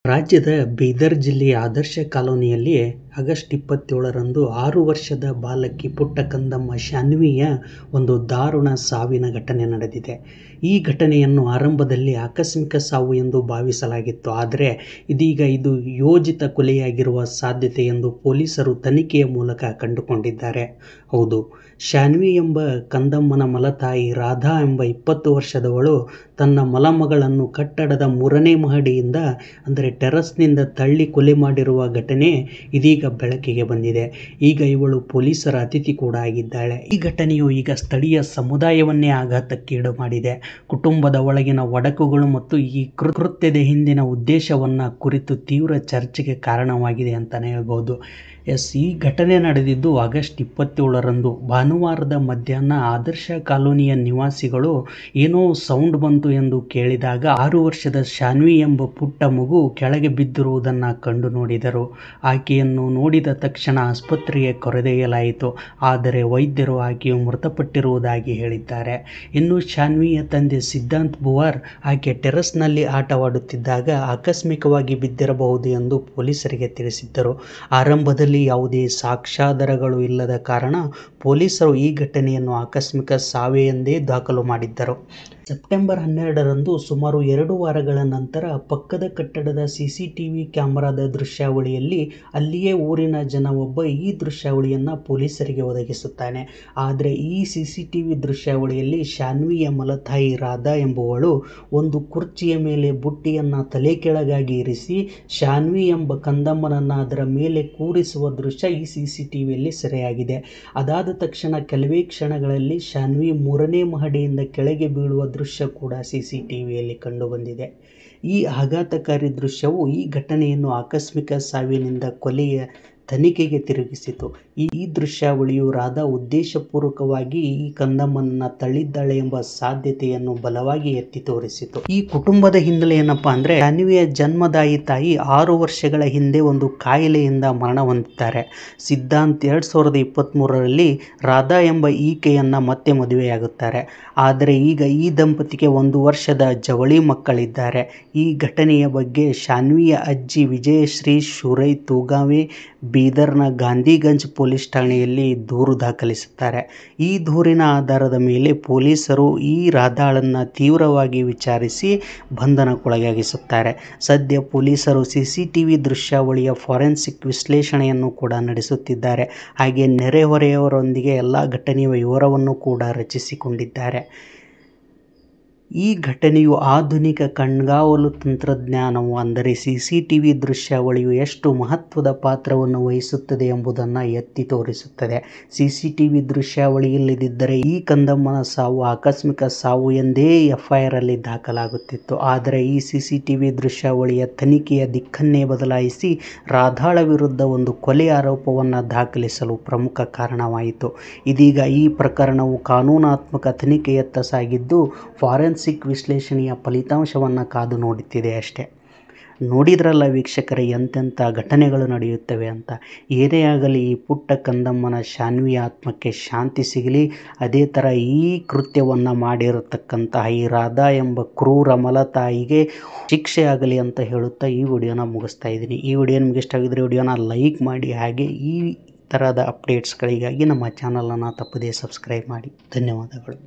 ರಾಜ್ಯದ ಬೀದರ್ ಜಿಲ್ಲೆಯ ಆದರ್ಶ ಕಾಲೋನಿಯಲ್ಲಿ ಆಗಸ್ಟ್ 27ರಂದು 6 ವರ್ಷದ ಬಾಲಕಿ ಪುಟ್ಟ ಕಂದಮ್ಮ ಶಾನ್ವಿಯ ಒಂದು ದಾರುಣ ಸಾವಿನ ಘಟನೆ ನಡೆದಿದೆ. ಈ ಘಟನೆಯನ್ನು ಆರಂಭದಲ್ಲಿ ಆಕಸ್ಮಿಕ ಸಾವು ಎಂದು ಭಾವಿಸಲಾಗಿತ್ತು. ಆದರೆ ಇದೀಗ ಇದು ಯೋಜಿತ ಕೊಲೆಯಾಗಿರುವ ಸಾಧ್ಯತೆ ಎಂದು ಪೊಲೀಸರು ತನಿಖೆಯ ಮೂಲಕ ಕಂಡುಕೊಂಡಿದ್ದಾರೆ. ಹೌದು, ಶಾನ್ವಿ ಎಂಬ ಕಂದಮ್ಮನ ಮಲತಾಯಿ ರಾಧಾ ಎಂಬ 20 ವರ್ಷದವಳು ತನ್ನ ಮಲಮಗಳನ್ನು ಕಟ್ಟಡದ 3ನೇ ಮಹಡಿಯಿಂದ ಅಂದರೆ ಟೆರಸ್ನಿಂದ ತಳ್ಳಿ ಕೊಲೆ ಮಾಡಿರುವ ಘಟನೆ ಇದೀಗ ಬೆಳಕಿಗೆ ಬಂದಿದೆ. ಈಗ ಇವಳು ಪೊಲೀಸರ ಅತಿಥಿ ಕೂಡ ಆಗಿದ್ದಾಳೆ. ಈ ಘಟನೆಯು ಈಗ ಸ್ಥಳೀಯ ಸಮುದಾಯವನ್ನೇ ಆಘಾತಕ್ಕೀಡು ಮಾಡಿದೆ. ಕುಟುಂಬದ ಒಳಗಿನ ಒಡಕುಗಳು ಮತ್ತು ಈ ಕೃತ್ಯದ ಹಿಂದಿನ ಉದ್ದೇಶವನ್ನ ಕುರಿತು ತೀವ್ರ ಚರ್ಚೆಗೆ ಕಾರಣವಾಗಿದೆ ಅಂತಾನೆ ಹೇಳ್ಬೋದು. ಈ ಘಟನೆ ನಡೆದಿದ್ದು ಆಗಸ್ಟ್ 27ರಂದು ಭಾನುವಾರದ ಮಧ್ಯಾಹ್ನ. ಆದರ್ಶ ಕಾಲೋನಿಯ ನಿವಾಸಿಗಳು ಏನೋ ಸೌಂಡ್ ಬಂತು ಎಂದು ಕೇಳಿದಾಗ 6 ವರ್ಷದ ಶಾನ್ವಿ ಎಂಬ ಪುಟ್ಟ ಮಗು ಕೆಳಗೆ ಬಿದ್ದಿರುವುದನ್ನು ಕಂಡು ನೋಡಿದರು. ಆಕೆಯನ್ನು ನೋಡಿದ ತಕ್ಷಣ ಆಸ್ಪತ್ರೆಗೆ ಕರೆದೊಯ್ಯಲಾಯಿತು. ಆದರೆ ವೈದ್ಯರು ಆಕೆಯು ಮೃತಪಟ್ಟಿರುವುದಾಗಿ ಹೇಳಿದ್ದಾರೆ. ಇನ್ನು ಶಾನ್ವಿಯ ತಂದೆ ಸಿದ್ಧಾಂತ್ ಬುವಾರ್ ಆಕೆ ಟೆರಸ್ನಲ್ಲಿ ಆಟವಾಡುತ್ತಿದ್ದಾಗ ಆಕಸ್ಮಿಕವಾಗಿ ಬಿದ್ದಿರಬಹುದು ಎಂದು ಪೊಲೀಸರಿಗೆ ತಿಳಿಸಿದ್ದರು. ಆರಂಭದಲ್ಲಿ ಯಾವುದೇ ಸಾಕ್ಷ್ಯಾಧಾರಗಳು ಇಲ್ಲದ ಕಾರಣ ಪೊಲೀಸರು ಈ ಘಟನೆಯನ್ನು ಆಕಸ್ಮಿಕ ಸಾವು ಎಂದೇ ದಾಖಲು ಮಾಡಿದ್ದರು. ಸೆಪ್ಟೆಂಬರ್ 12ರಂದು ಸುಮಾರು 2 ವಾರಗಳ ನಂತರ ಪಕ್ಕದ ಕಟ್ಟಡದ ಸಿಸಿಟಿವಿ ಕ್ಯಾಮೆರಾದ ದೃಶ್ಯಾವಳಿಯಲ್ಲಿ ಅಲ್ಲಿಯೇ ಊರಿನ ಜನ ಒಬ್ಬ ಈ ದೃಶ್ಯಾವಳಿಯನ್ನು ಪೊಲೀಸರಿಗೆ ಒದಗಿಸುತ್ತಾನೆ. ಆದರೆ ಈ ಸಿಸಿಟಿವಿ ದೃಶ್ಯಾವಳಿಯಲ್ಲಿ ಶಾನ್ವಿಯ ಮಲತಾಯಿ ರಾಧಾ ಎಂಬುವಳು ಒಂದು ಕುರ್ಚಿಯ ಮೇಲೆ ಬುಟ್ಟಿಯನ್ನು ತಲೆ ಕೆಳಗಾಗಿ ಇರಿಸಿ ಶಾನ್ವಿ ಎಂಬ ಕಂದಮ್ಮನನ್ನು ಅದರ ಮೇಲೆ ಕೂರಿಸುವ ದೃಶ್ಯ ಈ ಸಿಸಿಟಿವಿಯಲ್ಲಿ ಸೆರೆಯಾಗಿದೆ. ಅದಾದ ತಕ್ಷಣ ಕೆಲವೇ ಕ್ಷಣಗಳಲ್ಲಿ ಶಾನ್ವಿ 3ನೇ ಮಹಡಿಯಿಂದ ಕೆಳಗೆ ಬೀಳುವ ದೃಶ್ಯ ಕೂಡ ಸಿಸಿಟಿವಿಯಲ್ಲಿ ಕಂಡುಬಂದಿದೆ. ಈ ಆಘಾತಕಾರಿ ದೃಶ್ಯವು ಈ ಘಟನೆಯನ್ನು ಆಕಸ್ಮಿಕ ಸಾವಿನಿಂದ ಕೊಲೆಯ ತನಿಖೆಗೆ ತಿರುಗಿಸಿತು. ಈ ದೃಶ್ಯಾವಳಿಯು ರಾಧಾ ಉದ್ದೇಶಪೂರ್ವಕವಾಗಿ ಈ ಕಂದಮ್ಮನನ್ನ ತಳ್ಳಿದ್ದಾಳೆ ಎಂಬ ಸಾಧ್ಯತೆಯನ್ನು ಬಲವಾಗಿ ಎತ್ತಿ ತೋರಿಸಿತು. ಈ ಕುಟುಂಬದ ಹಿನ್ನೆಲೆ ಏನಪ್ಪಾ ಅಂದ್ರೆ, ಶಾನ್ವಿಯ ಜನ್ಮದಾಯಿ ತಾಯಿ 6 ವರ್ಷಗಳ ಹಿಂದೆ ಒಂದು ಕಾಯಿಲೆಯಿಂದ ಮರಣ ಹೊಂದಿದ್ದಾರೆ. ಸಿದ್ಧಾಂತ್ 2023ರಲ್ಲಿ ರಾಧಾ ಎಂಬ ಈಕೆಯನ್ನ ಮತ್ತೆ ಮದುವೆಯಾಗುತ್ತಾರೆ. ಆದರೆ ಈಗ ಈ ದಂಪತಿಗೆ 1 ವರ್ಷದ ಜವಳಿ ಮಕ್ಕಳಿದ್ದಾರೆ. ಈ ಘಟನೆಯ ಬಗ್ಗೆ ಶಾನ್ವಿಯ ಅಜ್ಜಿ ವಿಜಯಶ್ರೀ ಶುರೈ ತೂಗಾವೆ ಬೀದರ್ನ ಗಾಂಧಿಗಂಜ್ ಪೊಲೀಸ್ ಠಾಣೆಯಲ್ಲಿ ದೂರು ದಾಖಲಿಸುತ್ತಾರೆ. ಈ ದೂರಿನ ಆಧಾರದ ಮೇಲೆ ಪೊಲೀಸರು ಈ ರಾಧಾಳನ್ನು ತೀವ್ರವಾಗಿ ವಿಚಾರಿಸಿ ಬಂಧನಕ್ಕೊಳಗಿಸುತ್ತಾರೆ. ಸದ್ಯ ಪೊಲೀಸರು ಸಿಸಿಟಿವಿ ದೃಶ್ಯಾವಳಿಯ ಫಾರೆನ್ಸಿಕ್ ವಿಶ್ಲೇಷಣೆಯನ್ನು ಕೂಡ ನಡೆಸುತ್ತಿದ್ದಾರೆ. ಹಾಗೆ ನೆರೆಹೊರೆಯವರೊಂದಿಗೆ ಎಲ್ಲ ಘಟನೆಯ ವಿವರವನ್ನು ಕೂಡ ರಚಿಸಿಕೊಂಡಿದ್ದಾರೆ. ಈ ಘಟನೆಯು ಆಧುನಿಕ ಕಣ್ಗಾವಲು ತಂತ್ರಜ್ಞಾನವು ಅಂದರೆ ಸಿಸಿಟಿವಿ ದೃಶ್ಯಾವಳಿಯು ಎಷ್ಟು ಮಹತ್ವದ ಪಾತ್ರವನ್ನು ವಹಿಸುತ್ತದೆ ಎಂಬುದನ್ನು ಎತ್ತಿ ತೋರಿಸುತ್ತದೆ. ಸಿಸಿಟಿವಿ ದೃಶ್ಯಾವಳಿ ಇಲ್ಲದಿದ್ದರೆ ಈ ಕಂದಮ್ಮನ ಸಾವು ಆಕಸ್ಮಿಕ ಸಾವು ಎಂದೇ FIR ಅಲ್ಲಿ ದಾಖಲಾಗುತ್ತಿತ್ತು. ಆದರೆ ಈ ಸಿಸಿಟಿವಿ ದೃಶ್ಯಾವಳಿಯ ತನಿಖೆಯ ದಿಕ್ಕನ್ನೇ ಬದಲಾಯಿಸಿ ರಾಧಾಳ ವಿರುದ್ಧ ಒಂದು ಕೊಲೆ ಆರೋಪವನ್ನು ದಾಖಲಿಸಲು ಪ್ರಮುಖ ಕಾರಣವಾಯಿತು. ಇದೀಗ ಈ ಪ್ರಕರಣವು ಕಾನೂನಾತ್ಮಕ ತನಿಖೆಯತ್ತ ಸಾಗಿದ್ದು ಫಾರೆನ್ಸಿಕ್ ವಿಶ್ಲೇಷಣೆಯ ಫಲಿತಾಂಶವನ್ನು ಕಾದು ನೋಡುತ್ತಿದೆ ಅಷ್ಟೇ. ನೋಡಿದ್ರಲ್ಲ ವೀಕ್ಷಕರೇ, ಎಂತೆಂಥ ಘಟನೆಗಳು ನಡೆಯುತ್ತವೆ ಅಂತ. ಏನೇ ಆಗಲಿ, ಈ ಪುಟ್ಟ ಕಂದಮ್ಮನ ಶಾನ್ವಿಯ ಆತ್ಮಕ್ಕೆ ಶಾಂತಿ ಸಿಗಲಿ. ಅದೇ ಥರ ಈ ಕೃತ್ಯವನ್ನು ಮಾಡಿರತಕ್ಕಂತಹ ಈ ರಾಧಾ ಎಂಬ ಕ್ರೂರ ಮಲತಾಯಿಗೆ ಶಿಕ್ಷೆ ಆಗಲಿ ಅಂತ ಹೇಳುತ್ತಾ ಈ ವಿಡಿಯೋನ ಮುಗಿಸ್ತಾ ಇದ್ದೀನಿ. ಈ ವಿಡಿಯೋ ನಿಮಗೆ ಇಷ್ಟ ಆಗಿದ್ರೆ ವಿಡಿಯೋನ ಲೈಕ್ ಮಾಡಿ. ಹಾಗೆ ಈ ಥರದ ಅಪ್ಡೇಟ್ಸ್ಗಳಿಗಾಗಿ ನಮ್ಮ ಚಾನಲನ್ನು ತಪ್ಪದೇ ಸಬ್ಸ್ಕ್ರೈಬ್ ಮಾಡಿ. ಧನ್ಯವಾದಗಳು.